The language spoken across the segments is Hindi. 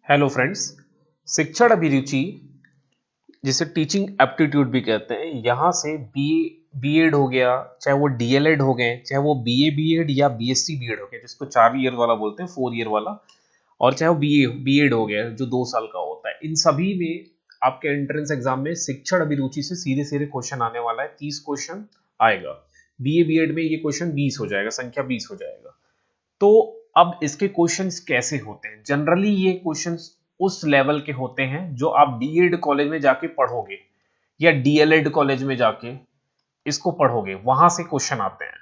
Hello friends. शिक्षण अभिरुचि जिसे टीचिंग एप्टीट्यूड भी कहते हैं, यहाँ से बीएड हो गया, चाहे वो डीएलएड हो गए, चाहे वो बीए बीएड या बीएससी बीएड हो गया जिसको 4 ईयर वाला बोलते हैं, 4 ईयर वाला, और चाहे वो बीएड हो गया जो 2 साल का होता है, इन सभी में आपके एंट्रेंस एग्जाम में शिक्षण अभिरुचि से सीधे सीधे क्वेश्चन आने वाला है। 30 क्वेश्चन आएगा। बीए बीएड में ये क्वेश्चन 20 हो जाएगा, संख्या 20 हो जाएगा। तो अब इसके क्वेश्चंस कैसे होते हैं? जनरली ये क्वेश्चंस उस लेवल के होते हैं जो आप बीएड कॉलेज में जाके पढ़ोगे या डीएलएड कॉलेज में जाके इसको पढ़ोगे, वहां से क्वेश्चन आते हैं।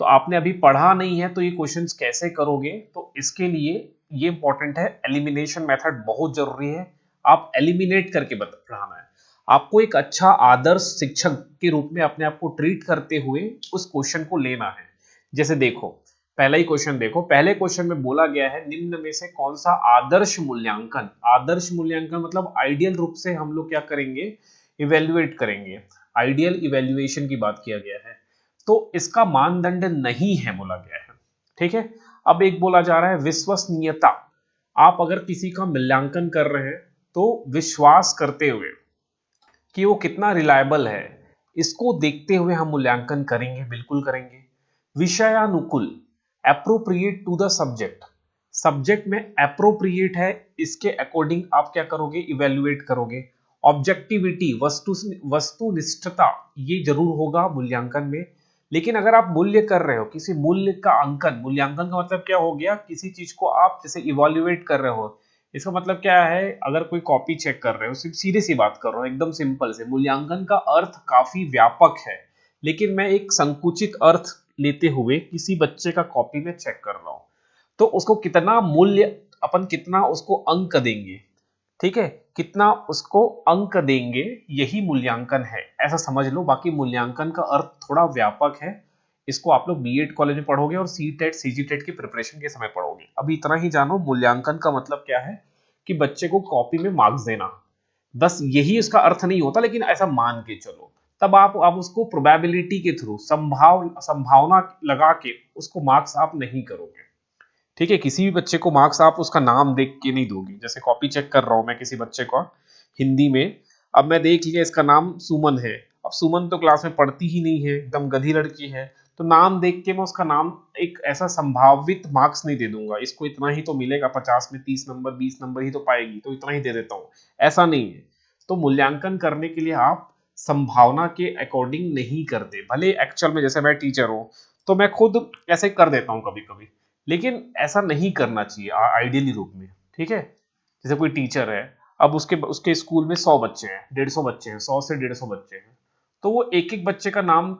तो आपने अभी पढ़ा नहीं है तो ये क्वेश्चंस कैसे करोगे? तो इसके लिए ये इंपॉर्टेंट है, एलिमिनेशन मेथड बहुत जरूरी है। आप एलिमिनेट करके पढ़ाना है। आपको एक अच्छा आदर्श शिक्षक के रूप में अपने आप को ट्रीट करते हुए उस क्वेश्चन को लेना है। जैसे देखो, पहला ही क्वेश्चन देखो। पहले क्वेश्चन में बोला गया है, निम्न में से कौन सा आदर्श मूल्यांकन, आदर्श मूल्यांकन मतलब आइडियल रूप से हम लोग क्या करेंगे, इवेल्युएट करेंगे। आइडियल इवेल्युएशन की बात किया गया है, तो इसका मानदंड नहीं है बोला गया है। ठीक है। अब एक बोला जा रहा है विश्वसनीयता। आप अगर किसी का मूल्यांकन कर रहे हैं तो विश्वास करते हुए कि वो कितना रिलायबल है, इसको देखते हुए हम मूल्यांकन करेंगे, बिल्कुल करेंगे। विषयानुकूल, appropriate to the subject, subject में एप्रोप्रिएट है, इसके अकॉर्डिंग आप क्या करोगे, इवेल्युएट करोगे। ऑब्जेक्टिविटी, वस्तुनिष्ठता, ये जरूर होगा मूल्यांकन में। लेकिन अगर आप मूल्य कर रहे हो, किसी मूल्य का अंकन, मूल्यांकन का मतलब क्या हो गया, किसी चीज को आप जैसे इवेल्युएट कर रहे हो, इसका मतलब क्या है, अगर कोई कॉपी चेक कर रहे हो, सिर्फ सीधे सी बात कर रहा हूं, एकदम सिंपल से, मूल्यांकन का अर्थ काफी व्यापक है, लेकिन मैं एक संकुचित अर्थ लेते हुए किसी बच्चे का कॉपी में चेक कर रहा हूं, तो उसको कितना मूल्य, अपन कितना उसको अंक देंगे, ठीक है, कितना उसको अंक देंगे, यही मूल्यांकन है, ऐसा समझ लो। बाकी मूल्यांकन का अर्थ थोड़ा व्यापक है, इसको आप लोग बीएड कॉलेज में पढ़ोगे और सी टेट सीजी टेट की प्रिपरेशन के समय पढ़ोगे। अभी इतना ही जानो, मूल्यांकन का मतलब क्या है कि बच्चे को कॉपी में मार्क्स देना, बस यही उसका अर्थ नहीं होता, लेकिन ऐसा मान के चलो। तब आप उसको प्रोबेबिलिटी के थ्रू, संभावना लगा के उसको मार्क्स आप नहीं करोगे। ठीक है। किसी भी बच्चे को मार्क्स आप उसका नाम देख के नहीं दोगे। जैसे कॉपी चेक कर रहा हूं मैं किसी बच्चे को हिंदी में, अब मैं देख लिया इसका नाम सुमन है, अब सुमन तो क्लास में पढ़ती ही नहीं है, एकदम गधी लड़की है, तो नाम देख के मैं उसका नाम एक ऐसा संभावित मार्क्स नहीं दे दूंगा, इसको इतना ही तो मिलेगा, 50 में 30 नंबर 20 नंबर ही तो पाएगी, तो इतना ही दे देता हूं, ऐसा नहीं है। तो मूल्यांकन करने के लिए आप संभावना के अकॉर्डिंग नहीं करते। भले एक्चुअल में जैसे मैं टीचर हूं तो मैं खुद ऐसे कर देता हूं कभी कभी, लेकिन ऐसा नहीं करना चाहिए आइडियली रूप में। ठीक है। जैसे कोई टीचर है, अब उसके उसके स्कूल में 100 बच्चे हैं, 150 बच्चे हैं, 100 से 150 बच्चे हैं, तो वो एक एक बच्चे का नाम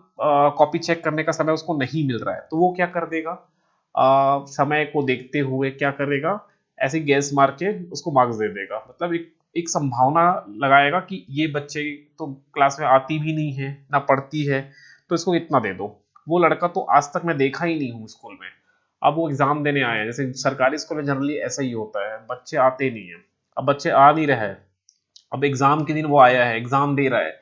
कॉपी चेक करने का समय उसको नहीं मिल रहा है, तो वो क्या कर देगा, समय को देखते हुए क्या करेगा, ऐसे गैस मार के उसको मार्क्स दे देगा। मतलब एक संभावना लगाएगा कि ये बच्चे तो क्लास में आती भी नहीं है, ना पढ़ती है, तो इसको इतना दे दो। वो लड़का तो आज तक मैं देखा ही नहीं हूँ स्कूल में, अब वो एग्जाम देने आए हैं। जैसे सरकारी स्कूल में जनरली ऐसा ही होता है, बच्चे आते नहीं है, अब बच्चे आ नहीं रहे हैं, अब एग्जाम के दिन वो आया है, एग्जाम दे रहा है,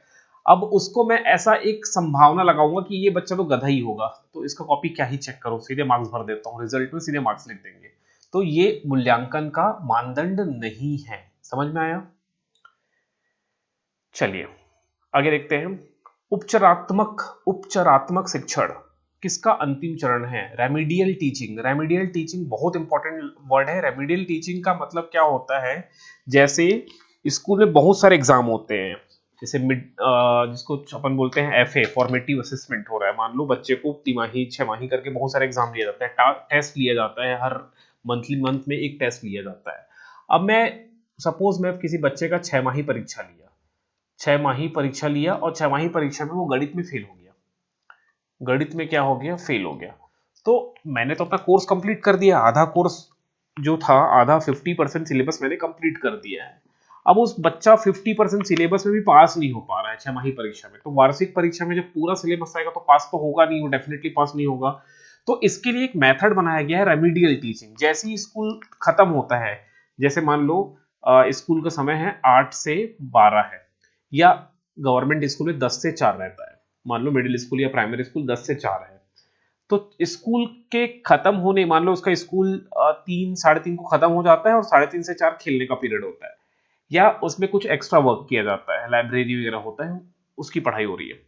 अब उसको मैं ऐसा एक संभावना लगाऊंगा कि ये बच्चा तो गधा ही होगा, तो इसका कॉपी क्या ही चेक करो, सीधे मार्क्स भर देता हूँ, रिजल्ट में सीधे मार्क्स लिख देंगे। तो ये मूल्यांकन का मानदंड नहीं है। समझ में आया? चलिए आगे देखते हैं। उपचारात्मक उपचारात्मक शिक्षण किसका अंतिम चरण है? Remedial teaching. रेमिडियल टीचिंग बहुत इंपॉर्टेंट वर्ड है। रेमिडियल टीचिंग का मतलब क्या होता है, जैसे स्कूल में बहुत सारे एग्जाम होते हैं, जैसे मिड जिसको अपन बोलते हैं एफए, फॉर्मेटिव असेसमेंट हो रहा है, मान लो बच्चे को तिमाही छमाही करके बहुत सारे एग्जाम लिया जाता है, टेस्ट लिया जाता है, हर मंथ में एक टेस्ट लिया जाता है। अब मैं सपोज मैं किसी बच्चे का 6 माही परीक्षा लिया, 6 माही परीक्षा लिया और 6 माही परीक्षा में वो गणित में फेल हो गया, गणित में क्या हो गया, फेल हो गया। तो मैंने तो अपना कोर्स कंप्लीट कर दिया, आधा कोर्स जो था, आधा 50% सिलेबस मैंने कंप्लीट कर दिया है। अब उस बच्चा 50% सिलेबस में भी पास नहीं हो पा रहा है 6 माही परीक्षा में, तो वार्षिक परीक्षा में जब पूरा सिलेबस आएगा तो पास तो होगा नहीं, वो डेफिनेटली पास नहीं होगा। तो इसके लिए एक मेथड बनाया गया है, रेमिडियल टीचिंग। जैसे ही स्कूल खत्म होता है, जैसे मान लो स्कूल का समय है 8 से 12 है, या गवर्नमेंट स्कूल में 10 से 4 रहता है, मान लो मिडिल स्कूल या प्राइमरी स्कूल 10 से 4 है, तो स्कूल के खत्म होने, मान लो उसका स्कूल 3 साढ़े 3 को खत्म हो जाता है और 3:30 से 4 खेलने का पीरियड होता है, या उसमें कुछ एक्स्ट्रा वर्क किया जाता है, लाइब्रेरी वगैरह होता है, उसकी पढ़ाई हो रही है।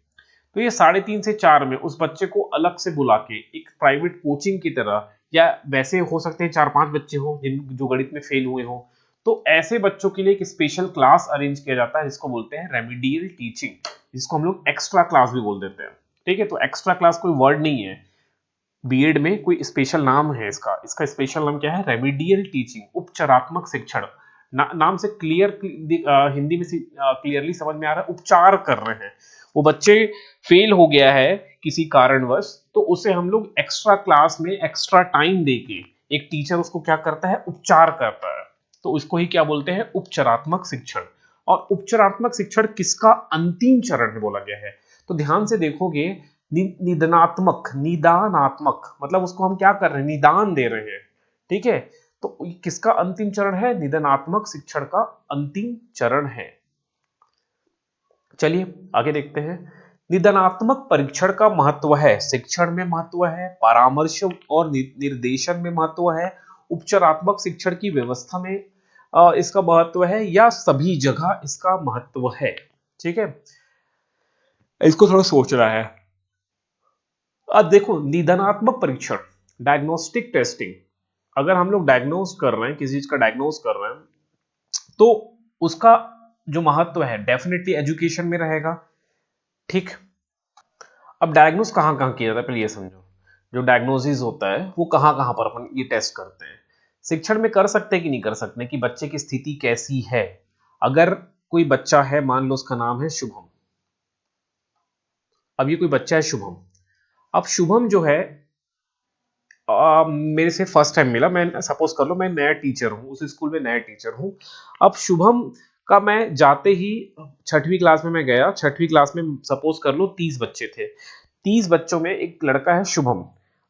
तो ये 3:30 से 4 में उस बच्चे को अलग से बुला के एक प्राइवेट कोचिंग की तरह, या वैसे हो सकते हैं 4-5 बच्चे हो जिन जो गणित में फेल हुए हो, तो ऐसे बच्चों के लिए एक स्पेशल क्लास अरेंज किया जाता है जिसको बोलते हैं रेमिडियल टीचिंग, जिसको हम लोग एक्स्ट्रा क्लास भी बोल देते हैं। ठीक है, तो एक्स्ट्रा क्लास कोई वर्ड नहीं है, बीएड में कोई स्पेशल नाम है इसका। इसका स्पेशल नाम क्या है? रेमिडियल टीचिंग, उपचारात्मक शिक्षण। नाम से क्लियर हिंदी में क्लियरली समझ में आ रहा है, उपचार कर रहे हैं। वो बच्चे फेल हो गया है किसी कारणवश, तो उसे हम लोग एक्स्ट्रा क्लास में एक्स्ट्रा टाइम देके एक टीचर उसको क्या करता है? उपचार करता है। तो उसको ही क्या बोलते हैं? उपचारात्मक शिक्षण। और उपचारात्मक शिक्षण किसका अंतिम चरण है बोला गया है? तो ध्यान से देखोगे, निदानात्मक, निदानात्मक मतलब उसको हम क्या कर रहे हैं? निदान दे रहे हैं। ठीक है, तो किसका अंतिम चरण है? निदानात्मक शिक्षण का अंतिम चरण है। चलिए आगे देखते हैं। निदानात्मक परीक्षण का महत्व है, शिक्षण में महत्व है, परामर्श और निर्देशन में महत्व है, उपचारात्मक शिक्षण की व्यवस्था में इसका महत्व है, या सभी जगह इसका महत्व है। ठीक है, इसको थोड़ा सोचना है। अब देखो, निदानात्मक परीक्षण, डायग्नोस्टिक टेस्टिंग, अगर हम लोग डायग्नोस कर रहे हैं, किसी चीज का डायग्नोस कर रहे हैं, तो उसका जो महत्व है डेफिनेटली एजुकेशन में रहेगा। ठीक, अब डायग्नोस कहाँ कहाँ किया जाता है, पहले ये समझो। जो डायग्नोसिस होता है वो कहाँ कहाँ पर अपन ये टेस्ट करते हैं। शिक्षण में कर सकते हैं कि नहीं कर सकते, कि बच्चे की स्थिति कैसी है। अगर कोई बच्चा है, मान लो उसका नाम है शुभम, अब ये कोई बच्चा है शुभम, अब शुभम जो है मेरे से फर्स्ट टाइम मिला, मैं सपोज कर लो मैं नया टीचर हूँ, उस स्कूल में नया टीचर हूँ। अब शुभम का मैं जाते ही 6वीं क्लास में मैं गया, 6वीं क्लास में सपोज कर लो 30 बच्चे थे, 30 बच्चों में एक लड़का है शुभम।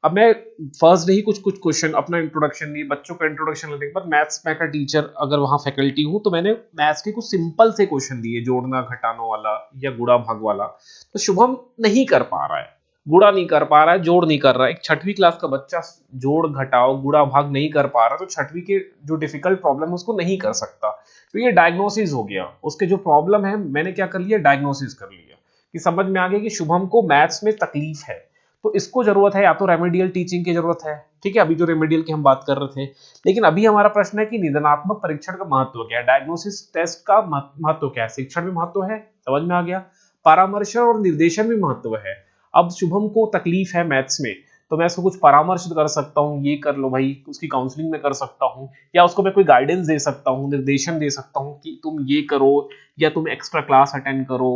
अब मैं फर्स्ट डे ही कुछ कुछ क्वेश्चन, अपना इंट्रोडक्शन दिए, बच्चों का इंट्रोडक्शन लेने के बाद मैथ्स में का टीचर अगर वहाँ फैकल्टी हूँ, तो मैंने मैथ्स के कुछ सिंपल से क्वेश्चन दिए, जोड़ना घटाना वाला या गुणा भाग वाला। तो शुभम नहीं कर पा रहा है, गुणा नहीं कर पा रहा है, जोड़ नहीं कर रहा है। एक 6वीं क्लास का बच्चा जोड़ घटाओ गुणा भाग नहीं कर पा रहा, तो 6वीं के जो डिफिकल्ट प्रॉब्लम है उसको नहीं कर सकता। तो ये डायग्नोसिस हो गया, उसके जो प्रॉब्लम है मैंने क्या कर लिया? डायग्नोसिस कर लिया, कि समझ में आ गया कि शुभम को मैथ्स में तकलीफ है। तो इसको जरूरत है या तो रेमेडियल टीचिंग की जरूरत है। ठीक है, अभी जो रेमेडियल की हम बात कर रहे थे, लेकिन अभी हमारा प्रश्न है कि निदानात्मक परीक्षण का महत्व क्या है, डायग्नोसिस टेस्ट का महत्व क्या है। शिक्षण में महत्व है, समझ में आ गया। परामर्श और निर्देशन में महत्व है। अब शुभम को तकलीफ है मैथ्स में, तो मैं उसको कुछ परामर्श कर सकता हूँ, ये कर लो भाई, उसकी काउंसलिंग में कर सकता हूँ, या उसको मैं कोई गाइडेंस दे सकता हूँ, निर्देशन दे सकता हूँ कि तुम ये करो, या तुम एक्स्ट्रा क्लास अटेंड करो।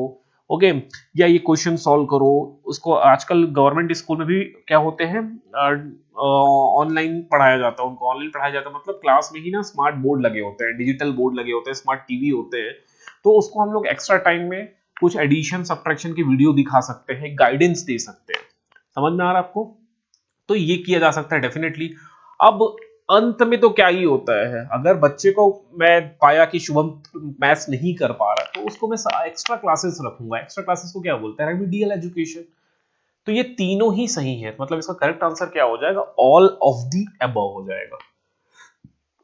ओके, या ये क्वेश्चन सॉल्व करो। उसको आजकल गवर्नमेंट स्कूल में भी क्या होते हैं, ऑनलाइन पढ़ाया जाता है, उनको ऑनलाइन पढ़ाया जाता है, मतलब क्लास में ही ना स्मार्ट बोर्ड लगे होते हैं, डिजिटल बोर्ड लगे होते हैं, स्मार्ट टीवी होते हैं। तो उसको हम लोग एक्स्ट्रा टाइम में कुछ एडिशन सब्ट्रैक्शन की वीडियो दिखा सकते हैं, गाइडेंस दे सकते हैं। समझ में आ रहा है आपको? तो ये किया जा सकता है डेफिनेटली। अब अंत में तो क्या ही होता है, अगर बच्चे को मैं पाया कि शुभम मैथ्स नहीं कर पा रहा, तो उसको मैं एक्स्ट्रा क्लासेस रखूंगा। एक्स्ट्रा क्लासेस को क्या बोलते हैं? Remedial education. तो ये तीनों ही सही है, मतलब इसका करेक्ट आंसर क्या हो जाएगा? ऑल ऑफ दी अबव हो जाएगा।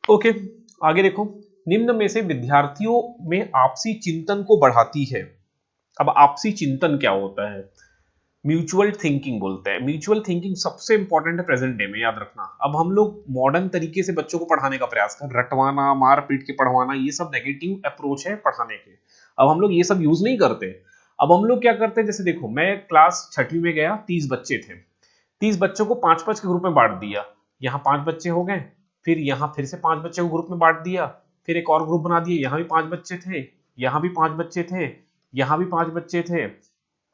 ओके, आगे देखो। निम्न में से विद्यार्थियों में आपसी चिंतन को बढ़ाती है। अब आपसी चिंतन क्या होता है? म्यूचुअल थिंकिंग बोलते हैं। म्यूचुअल थिंकिंग सबसे इंपॉर्टेंट है प्रेजेंट डे में, याद रखना। अब हम लोग मॉडर्न तरीके से बच्चों को पढ़ाने का प्रयास कर, रटवाना, मार पीट के पढ़वाना, ये सब नेगेटिव अप्रोच है पढ़ाने के। अब हम लोग ये सब यूज नहीं करते। अब हम लोग क्या करते हैं, जैसे देखो मैं क्लास 6वीं में गया, 30 बच्चे थे, 30 बच्चों को 5-5 के ग्रुप में बांट दिया। यहाँ 5 बच्चे हो गए, फिर यहाँ फिर से 5 बच्चे को ग्रुप में बांट दिया, फिर एक और ग्रुप बना दिया, यहाँ भी 5 बच्चे थे, यहाँ भी 5 बच्चे थे, यहाँ भी 5 बच्चे थे,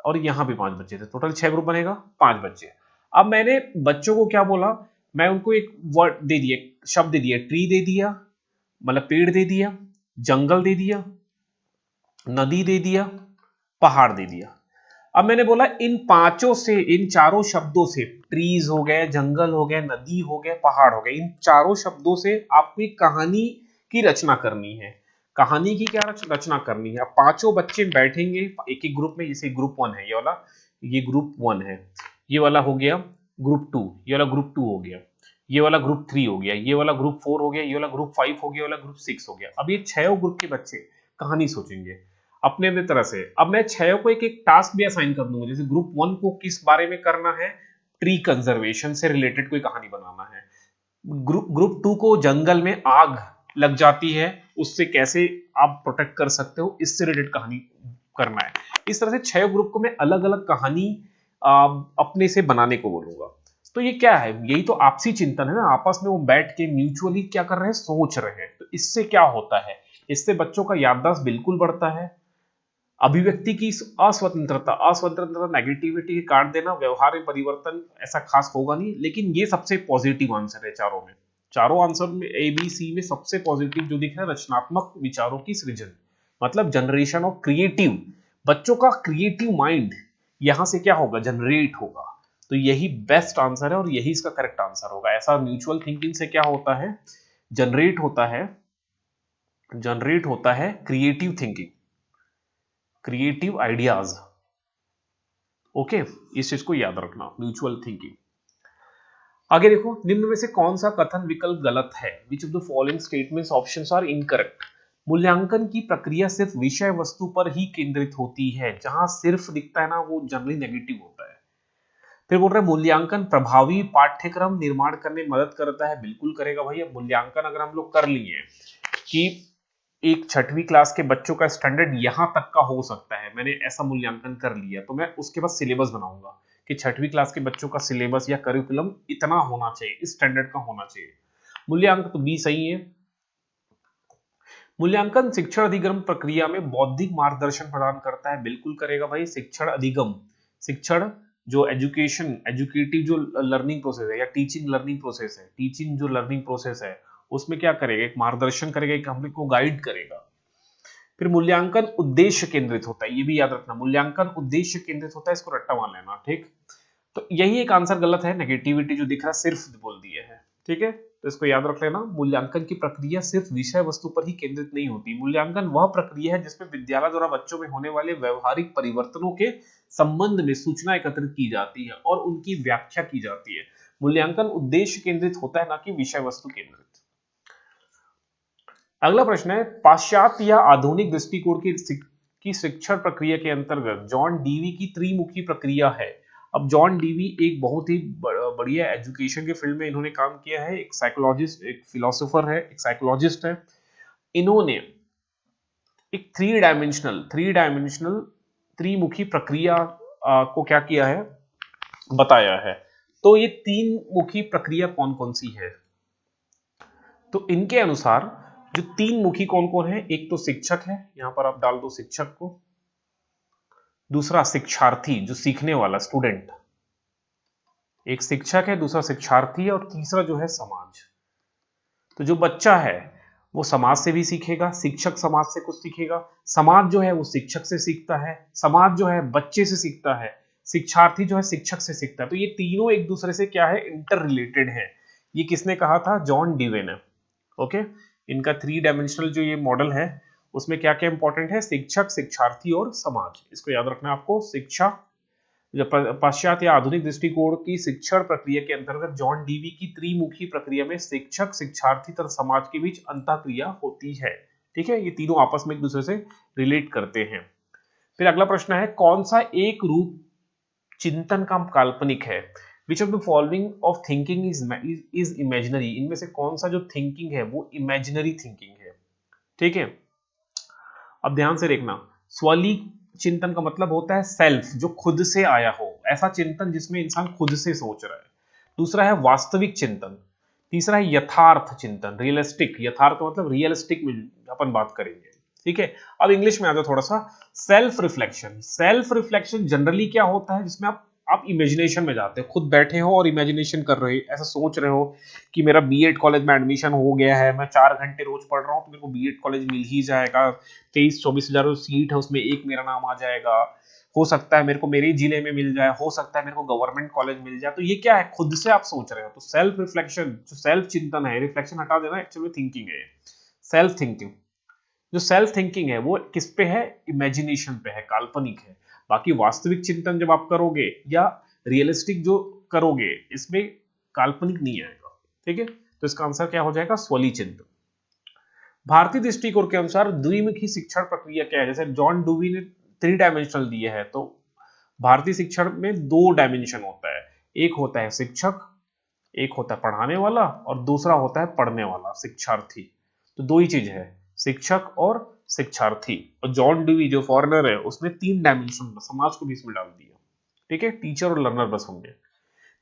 और यहाँ भी 5 बच्चे थे। टोटल 6 ग्रुप बनेगा, 5 बच्चे। अब मैंने बच्चों को क्या बोला? मैं उनको एक वर्ड दे दिया, शब्द दे दिया, ट्री दे दिया, मतलब पेड़ दे दिया, जंगल दे दिया, नदी दे दिया, पहाड़ दे दिया। अब मैंने बोला इन पांचों से, इन चारों शब्दों से, ट्रीज हो गए, जंगल हो गए, नदी हो गए, पहाड़ हो गए, इन चारों शब्दों से आपको एक कहानी की रचना करनी है। कहानी की क्या रचना करनी है? अब पांचों बच्चे बैठेंगे एक एक ग्रुप में, जैसे ग्रुप 1 है ये वाला, ये ग्रुप 1 है, ये वाला हो गया ग्रुप 2, ये वाला ग्रुप 2 हो गया, ये वाला ग्रुप 3 हो गया, ये वाला ग्रुप 4 हो गया, ये वाला ग्रुप 5 हो गया, ये वाला ग्रुप 6 हो गया। अब ये 6 ग्रुप के बच्चे कहानी सोचेंगे अपने अपने तरह से। अब मैं 6 को एक एक टास्क भी असाइन कर दूंगा, जैसे ग्रुप 1 को किस बारे में करना है, ट्री कंजर्वेशन से रिलेटेड कोई कहानी बनाना है। ग्रुप 2 को जंगल में आग लग जाती है, उससे कैसे आप प्रोटेक्ट कर सकते हो, इससे रिलेटेड कहानी करना है। इस तरह से 6 ग्रुप को मैं अलग अलग कहानी अपने से बनाने को बोलूंगा। तो ये क्या है, यही तो आपसी चिंतन है ना, आपस में वो बैठ के म्यूचुअली क्या कर रहे हैं, सोच रहे हैं। तो इससे क्या होता है, इससे बच्चों का याददाश्त बिल्कुल बढ़ता है, अभिव्यक्ति की अस्वतंत्रता नेगेटिविटी काट देना, व्यवहार में परिवर्तन ऐसा खास होगा नहीं। लेकिन ये सबसे पॉजिटिव आंसर है चारों में, चारों आंसर में ए बी सी में सबसे पॉजिटिव जो दिख रहा है, रचनात्मक विचारों की सृजन, मतलब जनरेशन ऑफ क्रिएटिव, बच्चों का क्रिएटिव माइंड यहां से क्या होगा, जनरेट होगा। तो यही बेस्ट आंसर है और यही इसका करेक्ट आंसर होगा। ऐसा म्यूचुअल थिंकिंग से क्या होता है, जनरेट होता है, जनरेट होता है creative thinking, creative ideas. Okay, इस चीज को याद रखना, म्यूचुअल थिंकिंग। आगे देखो, निम्न में से कौन सा कथन विकल्प गलत है, which of the following statements options are incorrect. मूल्यांकन की प्रक्रिया सिर्फ विषय वस्तु पर ही केंद्रित होती है, जहां सिर्फ दिखता है ना वो जनरली नेगेटिव होता है। फिर बोल रहे हैं मूल्यांकन प्रभावी पाठ्यक्रम निर्माण करने में मदद करता है, बिल्कुल करेगा भाई। अब मूल्यांकन अगर हम लोग कर लिए कि एक 6वीं क्लास के बच्चों का स्टैंडर्ड यहां तक का हो सकता है, मैंने ऐसा मूल्यांकन कर लिया, तो मैं उसके बाद सिलेबस बनाऊंगा कि 6वीं क्लास के बच्चों का सिलेबस या करिकुलम इतना होना चाहिए, इस स्टैंडर्ड का होना चाहिए। मूल्यांकन तो बी सही है। मूल्यांकन शिक्षण अधिगम प्रक्रिया में बौद्धिक मार्गदर्शन प्रदान करता है, बिल्कुल करेगा भाई। शिक्षण अधिगम, शिक्षण जो एजुकेशन, एजुकेटिव जो लर्निंग प्रोसेस है या टीचिंग लर्निंग प्रोसेस है, टीचिंग जो लर्निंग प्रोसेस है उसमें क्या करेगा, एक मार्गदर्शन करेगा, एक हम को गाइड करेगा। फिर मूल्यांकन उद्देश्य केंद्रित होता है, ये भी याद रखना, मूल्यांकन उद्देश्य केंद्रित होता है, इसको रट्टा मान लेना, ठीक। तो यही एक आंसर गलत है, नेगेटिविटी जो दिख रहा है सिर्फ बोल दिए है, ठीक है। तो इसको याद रख लेना, मूल्यांकन की प्रक्रिया सिर्फ विषय वस्तु पर ही केंद्रित नहीं होती। मूल्यांकन वह प्रक्रिया है जिसमें विद्यालय द्वारा बच्चों में होने वाले व्यवहारिक परिवर्तनों के संबंध में सूचना एकत्रित की जाती है और उनकी व्याख्या की जाती है। मूल्यांकन उद्देश्य केंद्रित होता है, ना कि विषय वस्तु केंद्रित। अगला प्रश्न है, पाश्चात्य या आधुनिक दृष्टिकोण की शिक्षण प्रक्रिया के अंतर्गत जॉन डीवी की त्रिमुखी प्रक्रिया है। अब जॉन डीवी एक बहुत ही बढ़िया एजुकेशन के फील्ड में इन्होंने काम किया है, एक साइकोलॉजिस्ट, एक फिलोसोफर है, एक साइकोलॉजिस्ट है। इन्होंने एक थ्री डायमेंशनल त्रिमुखी प्रक्रिया को क्या किया है, बताया है। तो ये तीन मुखी प्रक्रिया कौन कौन सी है, तो इनके अनुसार जो तीन मुखी कौन कौन है, एक तो शिक्षक है, यहां पर आप डाल दो शिक्षक को, दूसरा शिक्षार्थी जो सीखने वाला स्टूडेंट, एक शिक्षक है, दूसरा शिक्षार्थी है, और तीसरा जो है समाज। तो जो बच्चा है वो समाज से भी सीखेगा, शिक्षक समाज से कुछ सीखेगा, समाज जो है वो शिक्षक से सीखता है, समाज जो है बच्चे से सीखता है, शिक्षार्थी जो है शिक्षक से सीखता है। तो ये तीनों एक दूसरे से क्या है, इंटर रिलेटेड है। ये किसने कहा था, जॉन डीवे ने। ओके, इनका थ्री डायमेंशनल जो ये मॉडल है उसमें क्या क्या इंपॉर्टेंट है, शिक्षक, शिक्षार्थी और समाज, इसको याद रखना है आपको। शिक्षा, पाश्चात्य या आधुनिक दृष्टिकोण की शिक्षण प्रक्रिया के अंतर्गत जॉन डीवी की त्रिमुखी प्रक्रिया में शिक्षक, शिक्षार्थी तथा समाज के बीच अंतःक्रिया होती है, ठीक है। ये तीनों आपस में एक दूसरे से रिलेट करते हैं। फिर अगला प्रश्न है, कौन सा एक रूप चिंतन का काल्पनिक है, which of the following of thinking is imaginary. इनमें से कौन सा जो थिंकिंग है वो इमेजिनरी थिंकिंग है, ठीक है। अब ध्यान से देखना, स्वली चिंतन का मतलब होता है सेल्फ, जो खुद से आया हो, ऐसा चिंतन जिसमें इंसान खुद से सोच रहा है। दूसरा है वास्तविक चिंतन, तीसरा है यथार्थ चिंतन, रियलिस्टिक, यथार्थ मतलब रियलिस्टिक में अपन बात करेंगे, ठीक है। अब इंग्लिश में आ जाओ थोड़ा सा, self reflection. Self reflection generally क्या होता है, जिसमें आप इमेजिनेशन में जाते हो, खुद बैठे हो और इमेजिनेशन कर रहे हो, ऐसा सोच रहे हो कि मेरा बीएड कॉलेज में एडमिशन हो गया है, मैं 4 घंटे रोज पढ़ रहा हूँ तो मेरे को बीएड कॉलेज मिल ही जाएगा, 23-24 हजार सीट है उसमें एक मेरा नाम आ जाएगा, हो सकता है मेरे को मेरे जिले में मिल जाए, हो सकता है मेरे को गवर्नमेंट कॉलेज मिल जाए। तो ये क्या है, खुद से आप सोच रहे हो। तो सेल्फ रिफ्लेक्शन, जो सेल्फ चिंतन है, रिफ्लेक्शन हटा देना, एक्चुअली थिंकिंग है, सेल्फ थिंकिंग। जो सेल्फ थिंकिंग है वो किस पे है, इमेजिनेशन पे है, काल्पनिक है। बाकी वास्तविक चिंतन जब आप करोगे या रियलिस्टिक जो करोगे इसमें काल्पनिक नहीं आएगा, ठीक है। तो इसका आंसर क्या हो जाएगा, स्वली चिंतन। भारतीय दृष्टिकोण के अनुसार द्विमुखी शिक्षण प्रक्रिया क्या है, जैसे जॉन डूवी ने 3 डायमेंशनल दिए है, तो भारतीय शिक्षण में 2 डायमेंशन होता है, एक होता है शिक्षक, एक होता है पढ़ाने वाला और दूसरा होता है पढ़ने वाला शिक्षार्थी। तो 2 ही चीज है, शिक्षक और शिक्षार्थी। और जॉन डूवी जो फॉरेनर है उसने 3 डायमेंशन समाज को भी इसमें डाल दिया, ठीक है, टीचर और लर्नर बस होंगे।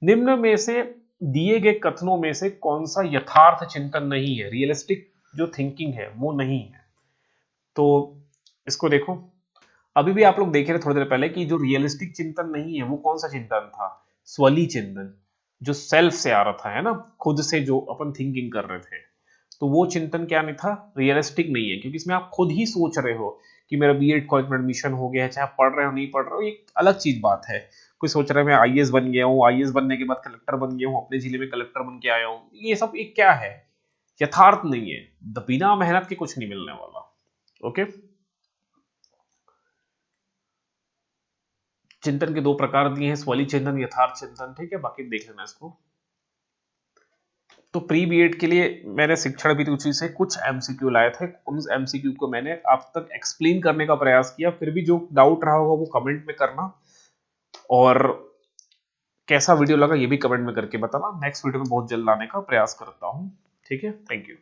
निम्न में से दिए गए कथनों में से कौन सा यथार्थ चिंतन नहीं है, रियलिस्टिक जो थिंकिंग है वो नहीं है। तो इसको देखो, अभी भी आप लोग देख रहे थोड़ी देर पहले कि जो रियलिस्टिक चिंतन नहीं है वो कौन सा चिंतन था, स्वली चिंतन, जो सेल्फ से आ रहा था, है ना, खुद से जो अपन थिंकिंग कर रहे थे। तो वो चिंतन क्या नहीं था, रियलिस्टिक नहीं है, क्योंकि इसमें आप खुद ही सोच रहे हो कि मेरा बीएड कॉलेज में एडमिशन हो गया है, चाहे आप पढ़ रहे हो नहीं पढ़ रहे हो, एक अलग चीज बात है। कोई सोच रहा है मैं आईएएस बन गया हूँ, आईएएस बनने के बाद कलेक्टर बन गया हूँ, अपने जिले में कलेक्टर बन के आया हूँ, ये सब एक क्या है, यथार्थ नहीं है, बिना मेहनत के कुछ नहीं मिलने वाला। ओके, चिंतन के 2 प्रकार दिए हैं, स्वली चिंतन, यथार्थ चिंतन, ठीक है, बाकी देख लेना इसको। तो प्री बीएड के लिए मैंने शिक्षण अभिरुचि से कुछ एमसीक्यू लाए थे, उन एमसीक्यू को मैंने आप तक एक्सप्लेन करने का प्रयास किया, फिर भी जो डाउट रहा होगा वो कमेंट में करना, और कैसा वीडियो लगा ये भी कमेंट में करके बताना। नेक्स्ट वीडियो में बहुत जल्द लाने का प्रयास करता हूँ, ठीक है, थैंक यू।